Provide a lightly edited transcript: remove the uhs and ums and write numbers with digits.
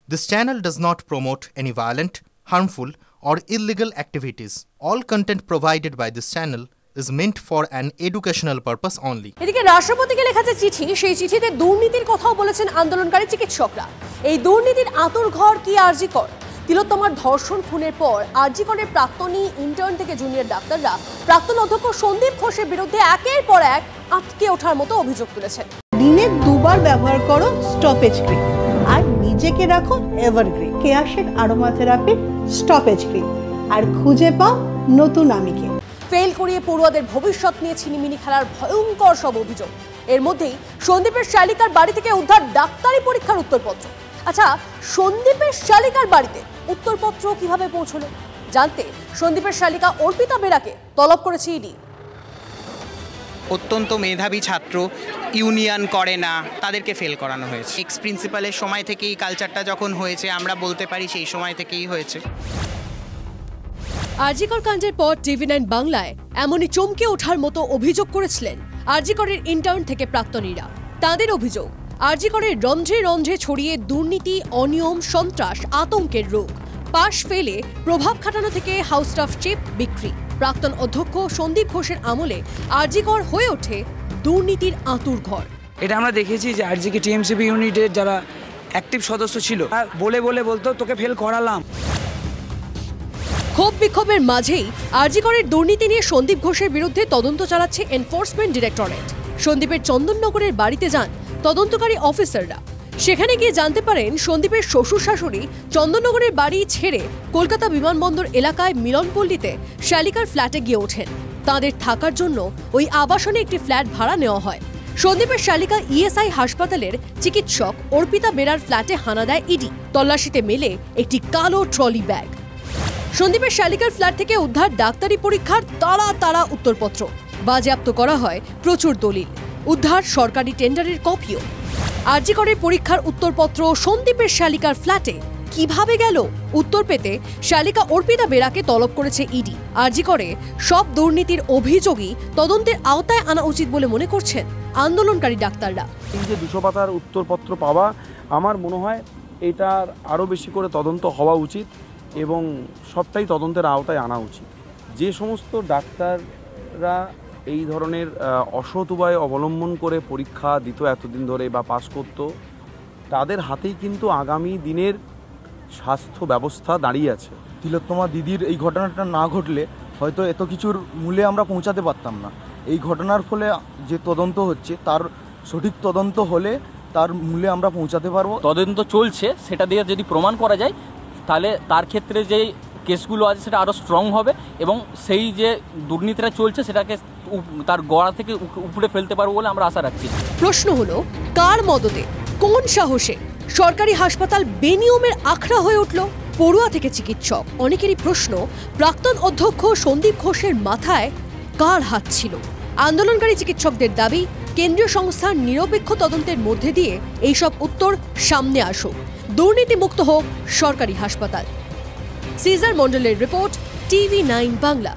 This channel does not promote any violent, harmful, or illegal activities. All content provided by this channel is meant for an educational purpose only. এদিকে রাষ্ট্রপতিকে লেখা যে চিঠি, সেই চিঠিতে দুর্নীতির কথাও বলেছেন আন্দোলনকারী চিকিৎসকরা। এই দুর্নীতির আঁতুড়ঘর কি আরজিকর? তিলোত্তমার ধর্ষণ খুনের পর আরজিকরের প্রাক্তনী ইন্টার্ন থেকে জুনিয়র ডাক্তাররা প্রাক্তন অধ্যক্ষ সন্দীপ ঘোষের বিরুদ্ধে একের পর এক আটকে ওঠার মতো অভিযোগ তুলেছেন। দিনে দুবার ব্যবহার করো স্টপেজ ক্রিম আর নিজেকে রাখো evergreen Keya Seth aroma therapy stoppage cream আর খুঁজে পাও নতুন আমিকে। ফেল করিয়ে পড়ুয়াদের ভবিষ্যৎ নিয়ে ছিনিমিনি খেলার ভয়ঙ্কর সব অভিযোগ। এর মধ্যেই সন্দীপের শালিকার বাড়ি থেকে উদ্ধার ডাক্তারি পরীক্ষার উত্তরপত্র। আচ্ছা, সন্দীপের শালিকার বাড়িতে উত্তরপত্র কিভাবে পৌঁছলো জানতে সন্দীপের শালিকা অর্পিতা বেরাকে তলব করেছে ইডি। অত্যন্ত মেধাবী ছাত্র, ইউনিয়ন করে না, তাদেরকে ফেল করানো হয়েছে। এক্স প্রিন্সিপালের সময় থেকেই কালচারটা যখন হয়েছে, আমরা বলতে পারি সেই সময় থেকেই হয়েছে। আরজিকর কাণ্ডের পর টিভি9 বাংলায় এমনই চমকে ওঠার মতো অভিযোগ করেছিলেন আরজিকরের ইন্টার্ন থেকে প্রাক্তনীরা। তাদের অভিযোগ, আরজিকরের রন্ধ্রে রন্ধ্রে ছড়িয়ে দুর্নীতি, অনিয়ম, সন্ত্রাস, আতঙ্কের রোগ। পাশ ফেলে প্রভাব খাটানো থেকে হাউস স্টাফ চিপ বিক্রি। প্রাক্তন অধ্যক্ষ সন্দীপ ঘোষের আমলে আরজিকর হয়ে ওঠে দুর্নীতির আঁতুড়ঘর। এটা আমরা দেখেছি যে আরজিকে টিএমসিপি ইউনিটের যারা অ্যাক্টিভ সদস্য ছিল বলে বলতো তোকে ফেল করালাম। ক্ষোভ বিক্ষোভের মাঝেই আরজিকরের দুর্নীতি নিয়ে সন্দীপ ঘোষের বিরুদ্ধে তদন্ত চালাচ্ছে এনফোর্সমেন্ট ডিরেক্টরেট। সন্দীপের চন্দননগরের বাড়িতে যান তদন্তকারী অফিসাররা। সেখানে গিয়ে জানতে পারেন সন্দীপের শ্বশুর শাশুড়ি চন্দননগরের বাড়ি ছেড়ে কলকাতা বিমানবন্দর এলাকায় মিলনপল্লীতে শালিকার ফ্ল্যাটে গিয়ে ওঠেন। তাদের থাকার জন্য ওই আবাসনে একটি ফ্ল্যাট ভাড়া নেওয়া হয়। সন্দীপের শালিকা ইএসআই হাসপাতালের চিকিৎসক অর্পিতা বেরার ফ্ল্যাটে হানা দেয় ইডি। তল্লাশিতে মেলে একটি কালো ট্রলি ব্যাগ। সন্দীপের শালিকার ফ্ল্যাট থেকে উদ্ধার ডাক্তারি পরীক্ষার তাড়া উত্তরপত্র। বাজেয়াপ্ত করা হয় প্রচুর দলিল। উদ্ধার সরকারি টেন্ডারের কপিও। আরজিকরের পরীক্ষার উত্তরপত্র সন্দীপের শালিকার ফ্ল্যাটে কিভাবে গেল? উত্তর পেতে শালিকা অর্পিতা বেরাকে তলব করেছে ইডি। আরজিকরে সব দুর্নীতির অভিযোগই তদন্তের আওতায় আনা উচিত বলে মনে করছেন আন্দোলনকারী ডাক্তাররা। এই যে 200 পাতার উত্তরপত্র পাওয়া, আমার মনে হয় এটার আরও বেশি করে তদন্ত হওয়া উচিত এবং সবটাই তদন্তের আওতায় আনা উচিত। যে সমস্ত ডাক্তাররা এই ধরনের অসৎ উপায় অবলম্বন করে পরীক্ষা দিত এতদিন ধরে বা পাস করত, তাদের হাতেই কিন্তু আগামী দিনের স্বাস্থ্য ব্যবস্থা দাঁড়িয়ে আছে। তিলোত্তমা দিদির এই ঘটনাটা না ঘটলে হয়তো এত কিছুর মূলে আমরা পৌঁছাতে পারতাম না। এই ঘটনার ফলে যে তদন্ত হচ্ছে, তার সঠিক তদন্ত হলে তার মূলে আমরা পৌঁছাতে পারবো। তদন্ত চলছে, সেটা দিয়ে যদি প্রমাণ করা যায় তাহলে তার ক্ষেত্রে যে কেসগুলো আছে সেটা আরও স্ট্রং হবে এবং সেই যে দুর্নীতিটা চলছে সেটাকে তার গড়া থেকে উপরে ফেলতে পারবো বলে আমরা আশা রাখছি। প্রশ্ন হলো, কার মদতে, কোন সাহসে সরকারি হাসপাতাল বেনিয়মের আখড়া হয়ে উঠল? পড়ুয়া থেকে চিকিৎসক অনেকেরই প্রশ্ন, প্রাক্তন অধ্যক্ষ সন্দীপ ঘোষের মাথায় কার হাত ছিল? আন্দোলনকারী চিকিৎসকদের দাবি, কেন্দ্রীয় সংস্থার নিরপেক্ষ তদন্তের মধ্যে দিয়ে এইসব উত্তর সামনে আসুক। দুর্নীতিমুক্ত হোক সরকারি হাসপাতাল। সিজার মন্ডলের রিপোর্ট, টিভি9 বাংলা।